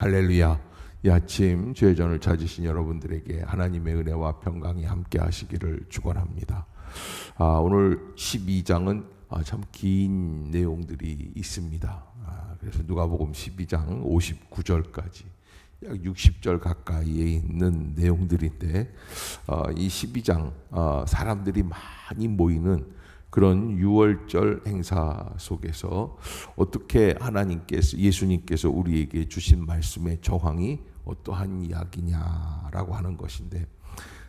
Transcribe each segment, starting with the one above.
할렐루야. 이 아침 죄전을 찾으신 여러분들에게 하나님의 은혜와 평강이 함께 하시기를 축원합니다. 오늘 12장은 참 긴 내용들이 있습니다. 그래서 누가복음 12장 59절까지 약 60절 가까이에 있는 내용들인데, 이 12장 사람들이 많이 모이는 그런 유월절 행사 속에서 어떻게 하나님께서, 예수님께서 우리에게 주신 말씀의 저항이 어떠한 이야기냐라고 하는 것인데,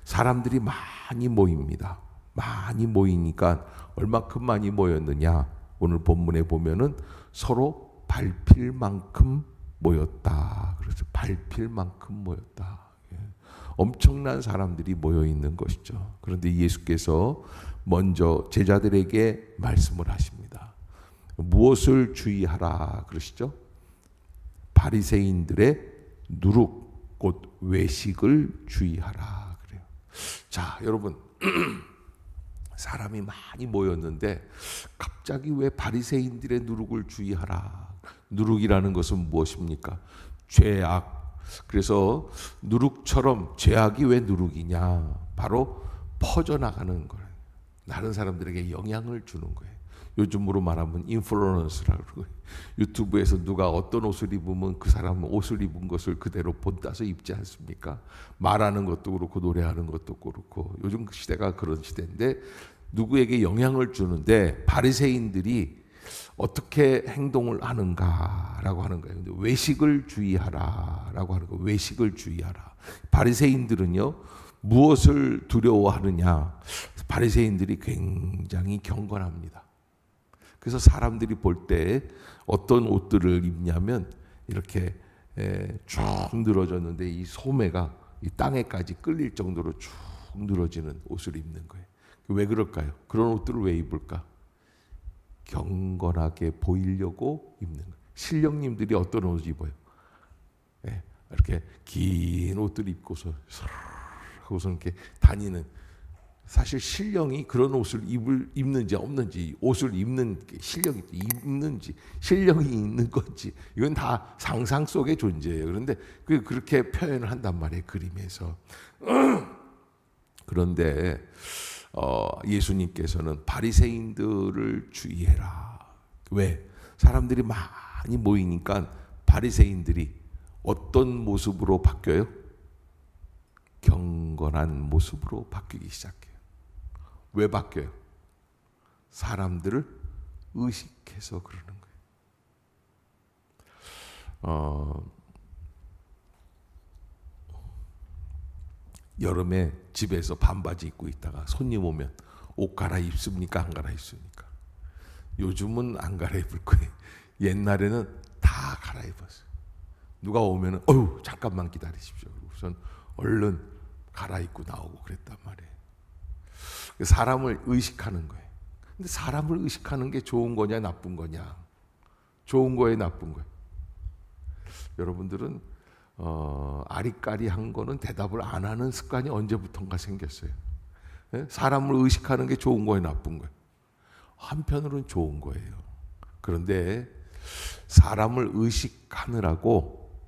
사람들이 많이 모입니다. 많이 모이니까 얼마큼 많이 모였느냐, 오늘 본문에 보면은 서로 밟힐 만큼 모였다. 그래서 밟힐 만큼 모였다. 엄청난 사람들이 모여 있는 것이죠. 그런데 예수께서 먼저 제자들에게 말씀을 하십니다. 무엇을 주의하라 그러시죠? 바리새인들의 누룩, 곧 외식을 주의하라 그래요. 자, 여러분, 사람이 많이 모였는데 갑자기 왜 바리새인들의 누룩을 주의하라? 누룩이라는 것은 무엇입니까? 죄악. 그래서 누룩처럼 죄악이 왜 누룩이냐? 바로 퍼져나가는 거예요. 다른 사람들에게 영향을 주는 거예요. 요즘으로 말하면 인플루언서라고 그러고, 유튜브에서 누가 어떤 옷을 입으면 그 사람은 옷을 입은 것을 그대로 본따서 입지 않습니까? 말하는 것도 그렇고 노래하는 것도 그렇고, 요즘 그 시대가 그런 시대인데 누구에게 영향을 주는데 바리새인들이 어떻게 행동을 하는가라고 하는 거예요. 근데 외식을 주의하라라고 하는 거예요. 외식을 주의하라. 바리새인들은요, 무엇을 두려워하느냐? 바리새인들이 굉장히 경건합니다. 그래서 사람들이 볼 때 어떤 옷들을 입냐면 이렇게 쭉 늘어졌는데 이 소매가 이 땅에까지 끌릴 정도로 쭉 늘어지는 옷을 입는 거예요. 왜 그럴까요? 그런 옷들을 왜 입을까? 경건하게 보이려고 입는 거예요. 신령님들이 어떤 옷을 입어요? 이렇게 긴 옷들 입고서 하고서 이렇게 다니는, 사실 신령이 그런 옷을 입는지 없는지, 옷을 입는 신령이 입는지 신령이 있는 건지, 이건 다 상상 속의 존재예요. 그런데 그렇게 표현을 한단 말이에요, 그림에서. 그런데 예수님께서는 바리새인들을 주의해라. 왜? 사람들이 많이 모이니까 바리새인들이 어떤 모습으로 바뀌어요? 경건한 모습으로 바뀌기 시작해요. 왜 바뀌어요? 사람들을 의식해서 그러는 거예요. 여름에 집에서 반바지 입고 있다가 손님 오면 옷 갈아입습니까? 안 갈아입습니까? 요즘은 안 갈아입을 거예요. 옛날에는 다 갈아입었어요. 누가 오면 잠깐만 기다리십시오. 우선 얼른 갈아입고 나오고 그랬단 말이에요. 사람을 의식하는 거예요. 근데 사람을 의식하는 게 좋은 거냐 나쁜 거냐? 좋은 거예요, 나쁜 거예요? 여러분들은 아리까리한 거는 대답을 안 하는 습관이 언제부턴가 생겼어요. 사람을 의식하는 게 좋은 거예요, 나쁜 거예요? 한편으로는 좋은 거예요. 그런데 사람을 의식하느라고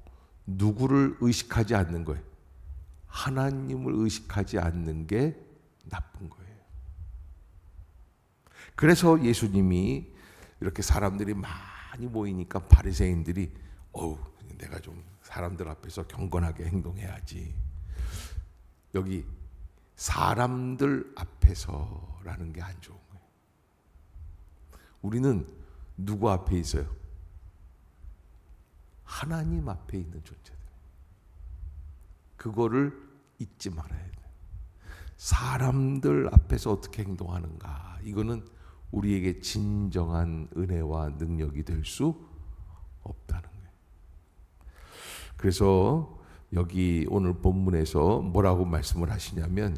누구를 의식하지 않는 거예요? 하나님을 의식하지 않는 게 나쁜 거예요. 그래서 예수님이 이렇게 사람들이 많이 모이니까 바리새인들이 내가 좀 사람들 앞에서 경건하게 행동해야지. 여기 사람들 앞에서라는 게 안 좋은 거예요. 우리는 누구 앞에 있어요? 하나님 앞에 있는 존재들. 그거를 잊지 말아야 돼요. 사람들 앞에서 어떻게 행동하는가, 이거는 우리에게 진정한 은혜와 능력이 될 수 없다는 거예요. 그래서 여기 오늘 본문에서 뭐라고 말씀을 하시냐면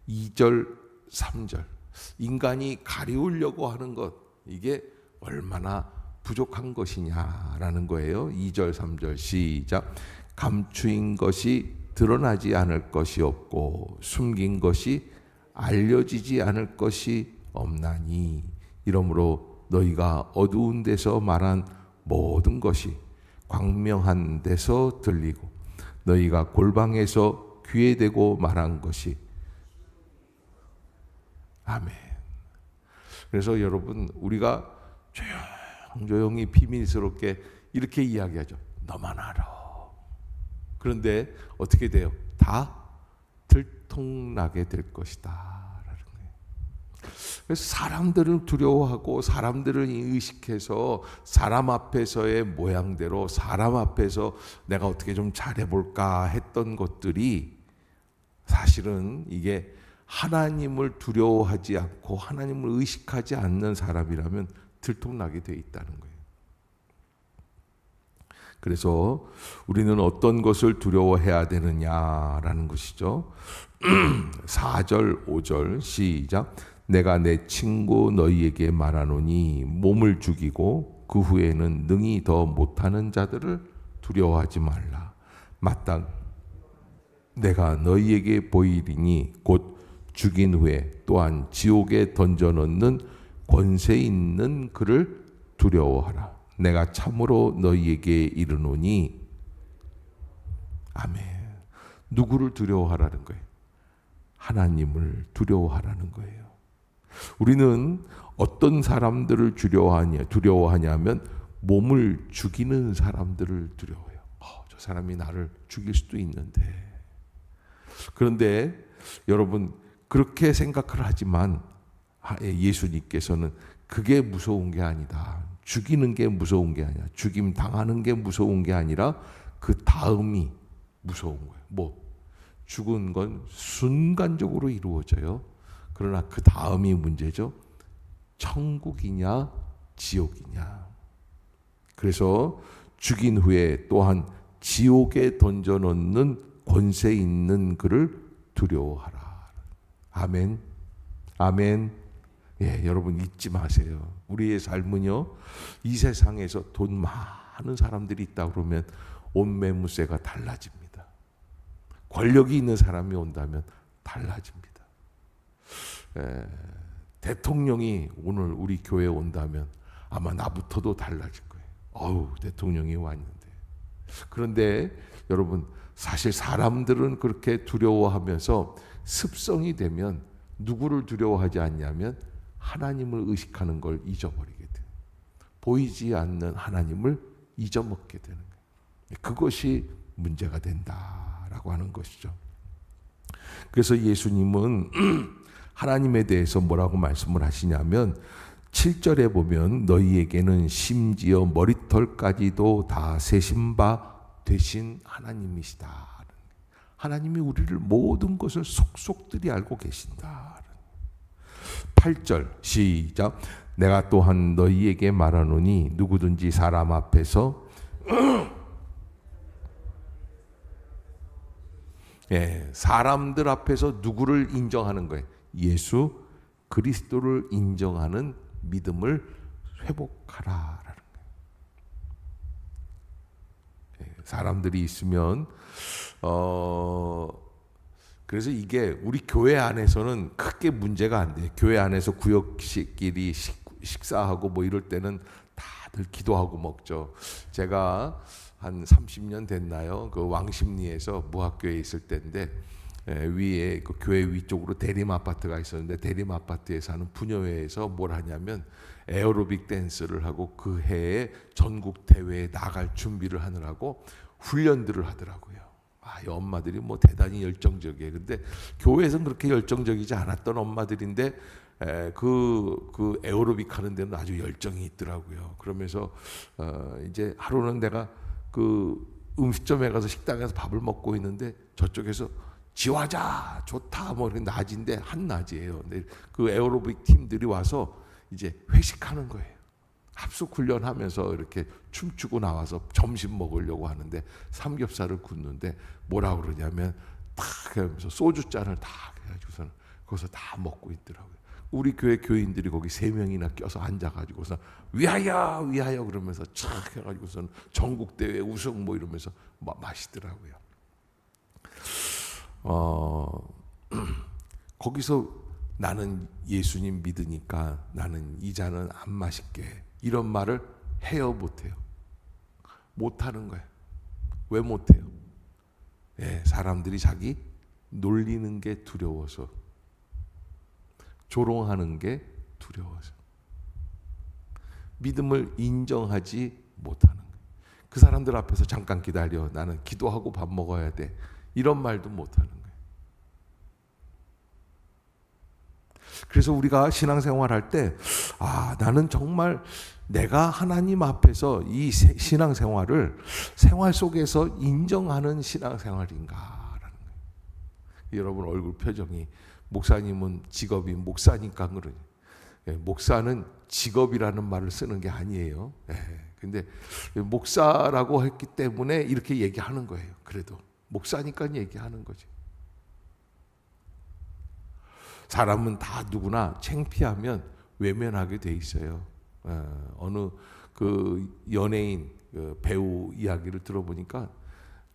2절, 3절, 인간이 가리우려고 하는 것, 이게 얼마나 부족한 것이냐라는 거예요. 2절, 3절 시작. 감추인 것이 드러나지 않을 것이 없고 숨긴 것이 알려지지 않을 것이 없나니, 이러므로 너희가 어두운 데서 말한 모든 것이 광명한 데서 들리고 너희가 골방에서 귀에 대고 말한 것이 아멘. 그래서 여러분 우리가 조용히 비밀스럽게 이렇게 이야기하죠. 너만 알아. 그런데 어떻게 돼요? 다 들통나게 될 것이다 라는 거예요. 그래서 사람들을 두려워하고 사람들을 의식해서 사람 앞에서의 모양대로 사람 앞에서 내가 어떻게 좀 잘해볼까 했던 것들이 사실은 이게 하나님을 두려워하지 않고 하나님을 의식하지 않는 사람이라면 들통나게 돼 있다는 거예요. 그래서 우리는 어떤 것을 두려워해야 되느냐라는 것이죠. 4절 5절 시작. 내가 내 친구 너희에게 말하노니 몸을 죽이고 그 후에는 능히 더 못하는 자들을 두려워하지 말라. 마땅 내가 너희에게 보이리니 곧 죽인 후에 또한 지옥에 던져넣는 권세 있는 그를 두려워하라. 내가 참으로 너희에게 이르노니 아멘. 누구를 두려워하라는 거예요? 하나님을 두려워하라는 거예요. 우리는 어떤 사람들을 두려워하냐면 몸을 죽이는 사람들을 두려워해요. 저 사람이 나를 죽일 수도 있는데. 그런데 여러분 그렇게 생각을 하지만 예수님께서는 그게 무서운 게 아니다. 죽이는 게 무서운 게 아니라 죽임 당하는 게 무서운 게 아니라 그 다음이 무서운 거예요. 죽은 건 순간적으로 이루어져요. 그러나 그 다음이 문제죠. 천국이냐 지옥이냐. 그래서 죽인 후에 또한 지옥에 던져넣는 권세 있는 그를 두려워하라. 아멘. 아멘. 예, 여러분 잊지 마세요. 우리의 삶은요, 이 세상에서 돈 많은 사람들이 있다 그러면 온 매무새가 달라집니다. 권력이 있는 사람이 온다면 달라집니다. 대통령이 오늘 우리 교회에 온다면 아마 나부터도 달라질 거예요. 대통령이 왔는데. 그런데 여러분 사실 사람들은 그렇게 두려워하면서 습성이 되면 누구를 두려워하지 않냐면 하나님을 의식하는 걸 잊어버리게 돼요. 보이지 않는 하나님을 잊어먹게 되는 거예요. 그것이 문제가 된다라고 하는 것이죠. 그래서 예수님은 하나님에 대해서 뭐라고 말씀을 하시냐면 7절에 보면 너희에게는 심지어 머리털까지도 다 세신 바 되신 하나님이시다. 하나님이 우리를 모든 것을 속속들이 알고 계신다. 8절 시작. 내가 또한 너희에게 말하노니 누구든지 사람 앞에서 사람들 앞에서 누구를 인정하는 거예요? 예수 그리스도를 인정하는 믿음을 회복하라라는 거예요. 사람들이 있으면 그래서 이게 우리 교회 안에서는 크게 문제가 안 돼요. 교회 안에서 구역끼리 식사하고 이럴 때는 다들 기도하고 먹죠. 제가 한 30년 됐나요? 그 왕십리에서 무학교에 있을 때인데 위에 그 교회 위쪽으로 대림 아파트가 있었는데 대림 아파트에 사는 부녀회에서 뭘 하냐면 에어로빅 댄스를 하고 그 해에 전국 대회에 나갈 준비를 하느라고 훈련들을 하더라고요. 이 엄마들이 대단히 열정적이에요. 근데 교회에서는 그렇게 열정적이지 않았던 엄마들인데 그 에어로빅 하는 데는 아주 열정이 있더라고요. 그러면서 이제 하루는 내가 그 음식점에 가서 식당에서 밥을 먹고 있는데 저쪽에서 지화자 좋다 이렇게 낮인데 한낮이에요. 근데 그 에어로빅 팀들이 와서 이제 회식하는 거예요. 합숙 훈련하면서 이렇게 춤추고 나와서 점심 먹으려고 하는데 삼겹살을 굽는데 뭐라 그러냐면 탁 하면서 소주잔을 다 해가지고서는 거기서 다 먹고 있더라고요. 우리 교회 교인들이 거기 3명이나 껴서 앉아가지고서 위하여 위하여 그러면서 착 해가지고서는 전국대회 우승 이러면서 마시더라고요. 거기서 나는 예수님 믿으니까 나는 이 잔은 안 마실게 이런 말을 해요 못해요? 못하는 거예요. 왜 못해요? 사람들이 자기 놀리는 게 두려워서, 조롱하는 게 두려워서, 믿음을 인정하지 못하는 거예요. 그 사람들 앞에서 잠깐 기다려, 나는 기도하고 밥 먹어야 돼, 이런 말도 못하는 거예요. 그래서 우리가 신앙생활할 때 나는 정말 내가 하나님 앞에서 이 신앙생활을 생활 속에서 인정하는 신앙생활인가라는 거예요. 여러분 얼굴 표정이, 목사님은 직업이 목사니까 그러니, 목사는 직업이라는 말을 쓰는 게 아니에요. 근데 목사라고 했기 때문에 이렇게 얘기하는 거예요. 그래도 목사니까 얘기하는 거지. 사람은 다 누구나 창피하면 외면하게 돼 있어요. 어느 그 연예인, 그 배우 이야기를 들어보니까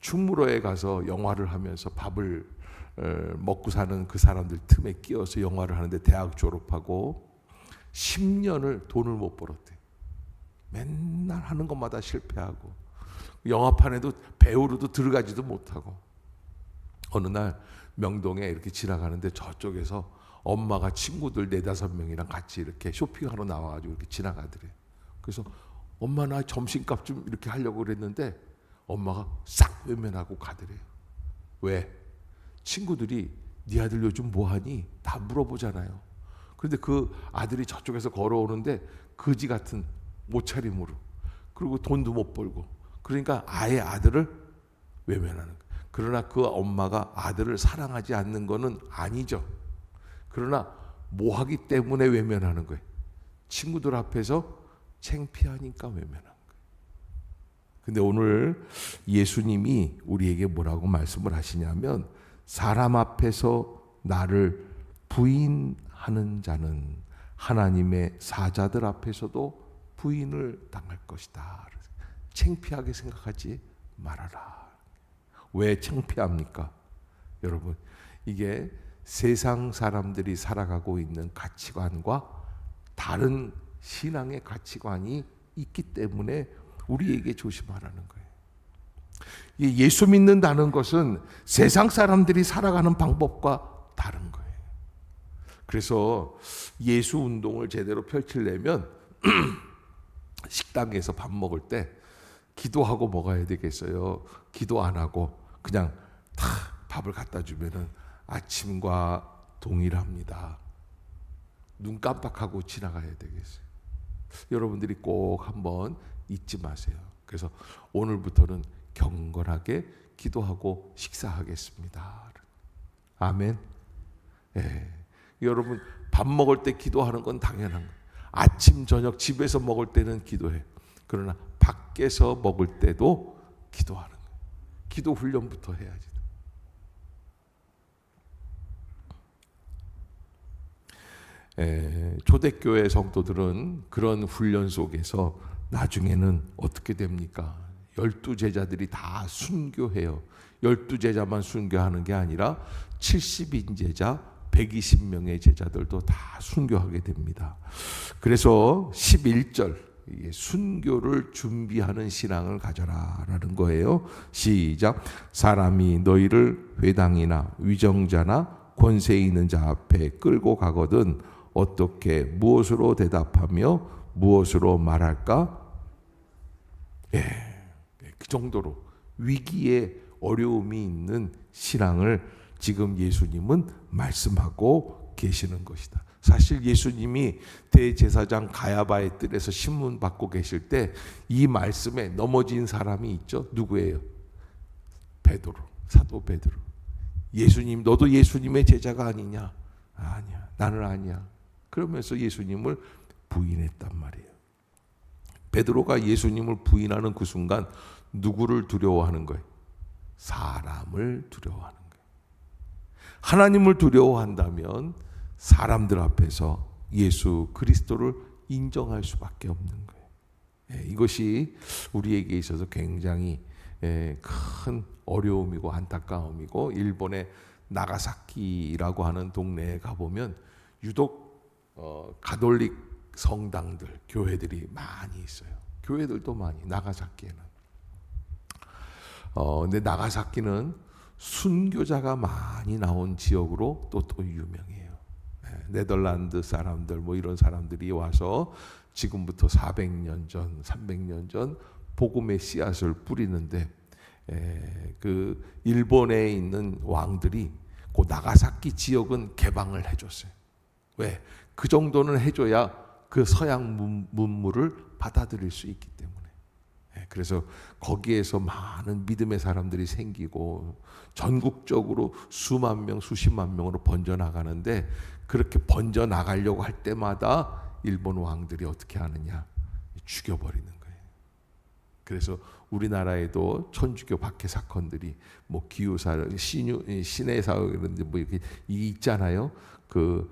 충무로에 가서 영화를 하면서 밥을 먹고 사는 그 사람들 틈에 끼어서 영화를 하는데 대학 졸업하고 10년을 돈을 못 벌었대. 맨날 하는 것마다 실패하고 영화판에도 배우로도 들어가지도 못하고, 어느 날 명동에 이렇게 지나가는데 저쪽에서 엄마가 친구들 4-5명이랑 같이 이렇게 쇼핑하러 나와가지고 이렇게 지나가더래. 그래서 엄마 나 점심값 좀 이렇게 하려고 그랬는데 엄마가 싹 외면하고 가더래요. 왜? 친구들이 네 아들 요즘 뭐하니? 다 물어보잖아요. 그런데 그 아들이 저쪽에서 걸어오는데 거지 같은 옷차림으로, 그리고 돈도 못 벌고, 그러니까 아예 아들을 외면하는 거예요. 그러나 그 엄마가 아들을 사랑하지 않는 거는 아니죠. 그러나 뭐하기 때문에 외면하는 거예요. 친구들 앞에서 창피하니까 외면하는 거예요. 근데 오늘 예수님이 우리에게 뭐라고 말씀을 하시냐면, 사람 앞에서 나를 부인하는 자는 하나님의 사자들 앞에서도 부인을 당할 것이다. 창피하게 생각하지 말아라. 왜 창피합니까? 여러분, 이게 세상 사람들이 살아가고 있는 가치관과 다른 신앙의 가치관이 있기 때문에 우리에게 조심하라는 거예요. 예수 믿는다는 것은 세상 사람들이 살아가는 방법과 다른 거예요. 그래서 예수 운동을 제대로 펼치려면 식당에서 밥 먹을 때 기도하고 먹어야 되겠어요? 기도 안 하고 그냥 다 밥을 갖다 주면은 아침과 동일합니다. 눈 깜빡하고 지나가야 되겠어요. 여러분들이 꼭 한번 잊지 마세요. 그래서 오늘부터는 경건하게 기도하고 식사하겠습니다. 아멘. 여러분 밥 먹을 때 기도하는 건 당연한 거예요. 아침 저녁 집에서 먹을 때는 기도해요. 그러나 밖에서 먹을 때도 기도하는 거예요. 기도 훈련부터 해야지. 초대교회 성도들은 그런 훈련 속에서 나중에는 어떻게 됩니까? 12제자들이 다 순교해요. 12제자만 순교하는 게 아니라 70인제자 120명의 제자들도 다 순교하게 됩니다. 그래서 11절, 순교를 준비하는 신앙을 가져라라는 거예요. 시작. 사람이 너희를 회당이나 위정자나 권세 있는 자 앞에 끌고 가거든 어떻게 무엇으로 대답하며 무엇으로 말할까? 그 정도로 위기에 어려움이 있는 신앙을 지금 예수님은 말씀하고 계시는 것이다. 사실 예수님이 대제사장 가야바의 뜰에서 신문 받고 계실 때 이 말씀에 넘어진 사람이 있죠. 누구예요? 베드로, 사도 베드로. 예수님, 너도 예수님의 제자가 아니냐? 아니야, 나는 아니야. 그러면서 예수님을 부인했단 말이에요. 베드로가 예수님을 부인하는 그 순간 누구를 두려워하는 거예요? 사람을 두려워하는 거예요. 하나님을 두려워한다면 사람들 앞에서 예수 그리스도를 인정할 수밖에 없는 거예요. 이것이 우리에게 있어서 굉장히 큰 어려움이고 안타까움이고, 일본의 나가사키라고 하는 동네에 가보면 유독 가톨릭 성당들, 교회들이 많이 있어요. 교회들도 많이, 나가사키에는. 근데 나가사키는 순교자가 많이 나온 지역으로 또 유명해요. 네덜란드 사람들 뭐 이런 사람들이 와서 지금부터 400년 전, 300년 전 복음의 씨앗을 뿌리는데 그 일본에 있는 왕들이 그 나가사키 지역은 개방을 해줬어요. 왜? 그 정도는 해줘야 그 서양 문물을 받아들일 수 있기 때문에. 그래서 거기에서 많은 믿음의 사람들이 생기고 전국적으로 수만 명, 수십만 명으로 번져나가는데, 그렇게 번져나가려고 할 때마다 일본 왕들이 어떻게 하느냐? 죽여버리는 거예요. 그래서 우리나라에도 천주교 박해 사건들이 뭐 기우사, 신의 사회 이런 뭐 이렇게 있잖아요. 그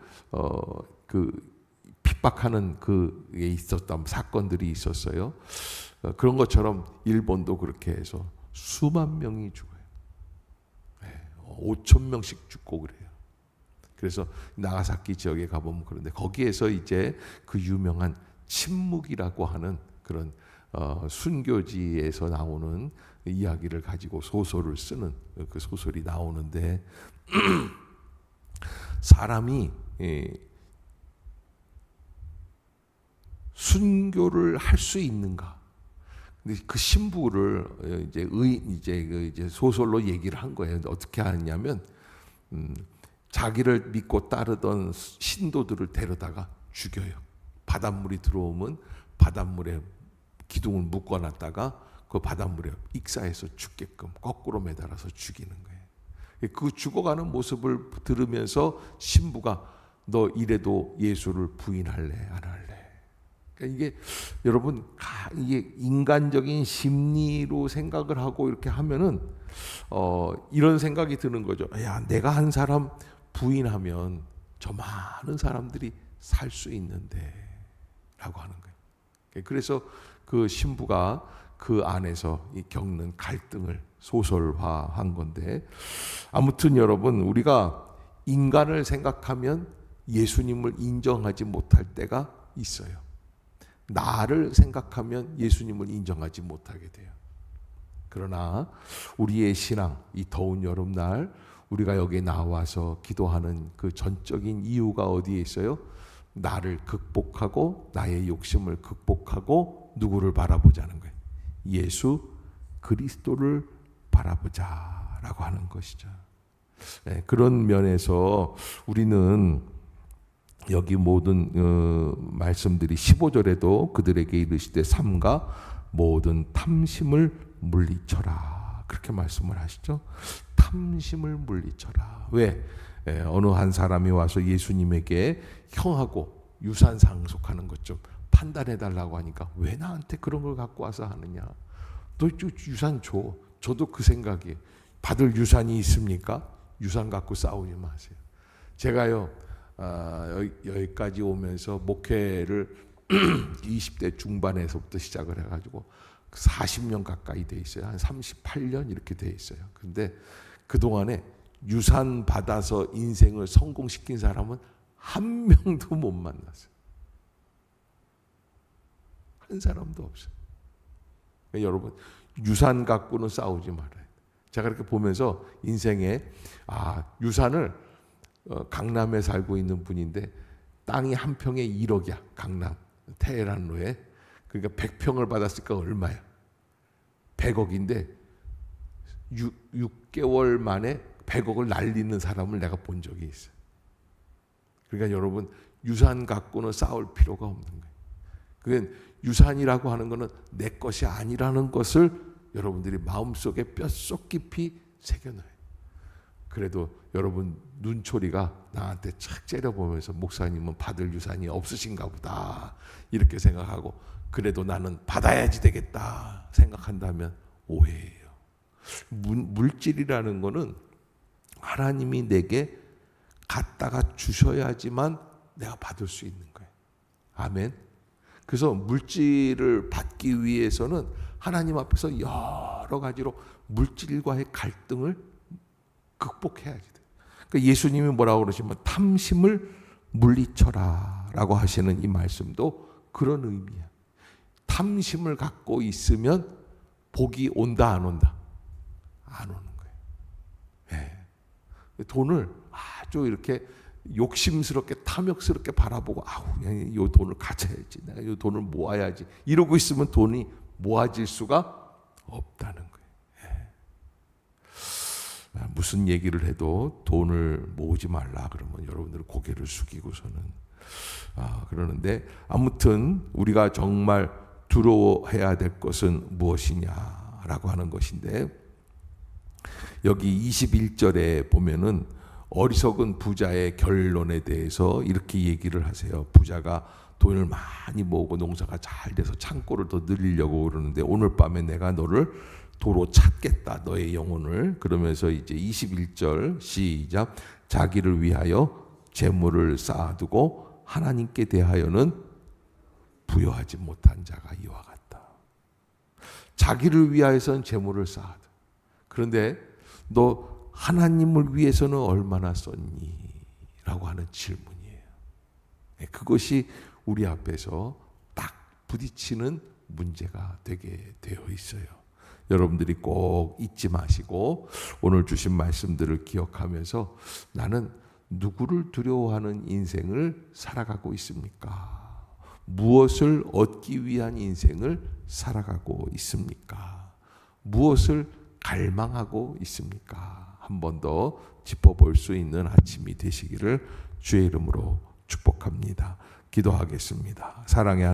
핍박하는 그게 있었던 사건들이 있었어요. 그런 것처럼 일본도 그렇게 해서 수만 명이 죽어요. 5천 명씩 죽고 그래요. 그래서 나가사키 지역에 가보면 그런데 거기에서 이제 그 유명한 침묵이라고 하는 그런 순교지에서 나오는 이야기를 가지고 소설을 쓰는 그 소설이 나오는데 사람이 순교를 할 수 있는가? 근데 그 신부를 이제 소설로 얘기를 한 거예요. 어떻게 하냐면 자기를 믿고 따르던 신도들을 데려다가 죽여요. 바닷물이 들어오면 바닷물에 기둥을 묶어놨다가 그 바닷물에 익사해서 죽게끔 거꾸로 매달아서 죽이는 거예요. 그 죽어가는 모습을 들으면서 신부가 너 이래도 예수를 부인할래 안 할래? 그러니까 이게 여러분 이게 인간적인 심리로 생각을 하고 이렇게 하면은 이런 생각이 드는 거죠. 야, 내가 한 사람 부인하면 저 많은 사람들이 살 수 있는데라고 하는 거예요. 그래서 그 신부가 그 안에서 겪는 갈등을 소설화한 건데, 아무튼 여러분 우리가 인간을 생각하면 예수님을 인정하지 못할 때가 있어요. 나를 생각하면 예수님을 인정하지 못하게 돼요. 그러나 우리의 신앙, 이 더운 여름날 우리가 여기에 나와서 기도하는 그 전적인 이유가 어디에 있어요? 나를 극복하고 나의 욕심을 극복하고 누구를 바라보자는 거예요. 예수 그리스도를 바라보자라고 하는 것이죠. 그런 면에서 우리는 여기 모든 말씀들이 15절에도 그들에게 이르시되 삼가 모든 탐심을 물리쳐라, 그렇게 말씀을 하시죠. 탐심을 물리쳐라. 왜? 어느 한 사람이 와서 예수님에게 형하고 유산 상속하는 것 좀 판단해 달라고 하니까 왜 나한테 그런 걸 갖고 와서 하느냐? 너 유산 줘. 저도 그 생각이에요. 받을 유산이 있습니까? 유산 갖고 싸우지 마세요. 제가요 여기까지 오면서 목회를 20대 중반에서부터 시작을 해가지고 40년 가까이 돼 있어요. 한 38년 이렇게 돼 있어요. 근데 그동안에 유산 받아서 인생을 성공시킨 사람은 한 명도 못 만났어요. 한 사람도 없어요. 그러니까 여러분 유산 갖고는 싸우지 말아요. 제가 이렇게 보면서 인생에 유산을 강남에 살고 있는 분인데 땅이 한 평에 1억이야. 강남 테헤란로에. 그러니까 100평을 받았으니까 얼마야? 100억인데 6개월 만에 100억을 날리는 사람을 내가 본 적이 있어요. 그러니까 여러분 유산 갖고는 싸울 필요가 없는 거예요. 그러니까 유산이라고 하는 것은 내 것이 아니라는 것을 여러분들이 마음속에 뼛속 깊이 새겨놔요. 그래도 여러분 눈초리가 나한테 착 째려보면서 목사님은 받을 유산이 없으신가 보다 이렇게 생각하고 그래도 나는 받아야지 되겠다 생각한다면 오해예요. 물질이라는 거는 하나님이 내게 갖다가 주셔야지만 내가 받을 수 있는 거예요. 아멘. 그래서 물질을 받기 위해서는 하나님 앞에서 여러 가지로 물질과의 갈등을 극복해야지 돼. 그러니까 예수님이 뭐라고 그러시면 탐심을 물리쳐라라고 하시는 이 말씀도 그런 의미야. 탐심을 갖고 있으면 복이 온다 안 온다? 안 오는 거예요. 예. 돈을 아주 이렇게 욕심스럽게 탐욕스럽게 바라보고 그냥 이 돈을 가져야지, 내가 이 돈을 모아야지 이러고 있으면 돈이 모아질 수가 없다는 거예요. 무슨 얘기를 해도 돈을 모으지 말라 그러면 여러분들은 고개를 숙이고서는 그러는데, 아무튼 우리가 정말 두려워해야 될 것은 무엇이냐라고 하는 것인데, 여기 21절에 보면은 어리석은 부자의 결론에 대해서 이렇게 얘기를 하세요. 부자가 돈을 많이 모으고 농사가 잘 돼서 창고를 더 늘리려고 그러는데, 오늘 밤에 내가 너를 도로 찾겠다, 너의 영혼을. 그러면서 이제 21절 시작. 자기를 위하여 재물을 쌓아두고 하나님께 대하여는 부여하지 못한 자가 이와 같다. 자기를 위하여서는 재물을 쌓아둬. 그런데 너 하나님을 위해서는 얼마나 썼니? 라고 하는 질문이에요. 그것이 우리 앞에서 딱 부딪히는 문제가 되게 되어 있어요. 여러분들이 꼭 잊지 마시고 오늘 주신 말씀들을 기억하면서 나는 누구를 두려워하는 인생을 살아가고 있습니까? 무엇을 얻기 위한 인생을 살아가고 있습니까? 무엇을 갈망하고 있습니까? 한 번 더 짚어볼 수 있는 아침이 되시기를 주의 이름으로 축복합니다. 기도하겠습니다. 사랑의